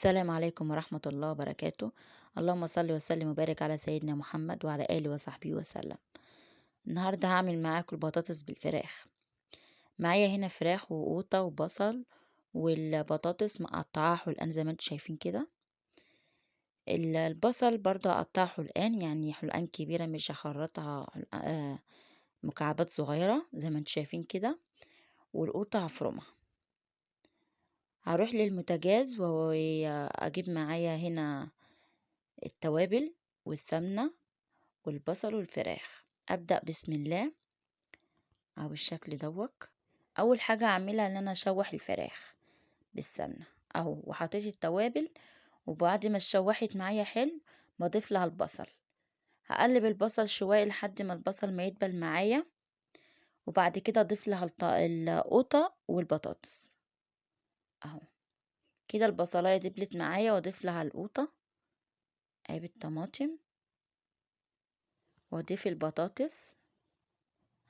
السلام عليكم ورحمة الله وبركاته. اللهم صل وسلم وبارك على سيدنا محمد وعلى آله وصحبه وسلم. النهاردة هعمل معاكم البطاطس بالفراخ. معايا هنا فراخ وقوطة وبصل، والبطاطس مقطعاها حلقان زي ما انتم شايفين كده. البصل برضه هقطعه حلقان، يعني حلقان كبيرة، مش هخرطها مكعبات صغيرة زي ما انتم شايفين كده. والقوطة هفرمها. هروح للمتجاز واجيب معايا هنا التوابل والسمنة والبصل والفراخ. أبدأ بسم الله أو بالشكل دوت. أول حاجة أعملها إن أنا أشوح الفراخ بالسمنة أهو، وحطيت التوابل، وبعد ما اتشوحت معايا حلو بضيف لها البصل. هقلب البصل شوية لحد ما البصل ما يدبل معايا، وبعد كده أضيف لها القوطة والبطاطس أهو. كده البصلاية دبلت معايا وأضيف لها القوطة أهي بالطماطم، وأضيف البطاطس.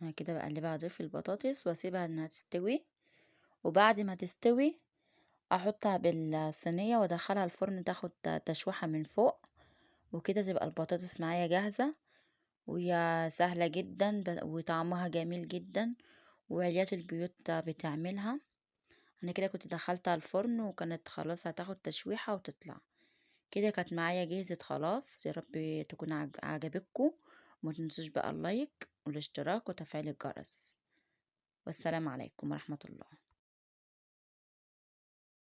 انا كده بقلبها، اضيف البطاطس واسيبها انها تستوي، وبعد ما تستوي احطها بالصينية وادخلها الفرن تاخد تشويحة من فوق، وكده تبقى البطاطس معايا جاهزة. وهي سهلة جدا وطعمها جميل جدا، وعليات البيوت بتعملها. انا كده كنت دخلتها الفرن وكانت خلاص هتاخد تشويحة وتطلع. كده كانت معايا جهزت خلاص. يا رب تكون عجبتكم، وما تنسوش بقى اللايك والاشتراك وتفعيل الجرس. والسلام عليكم ورحمة الله.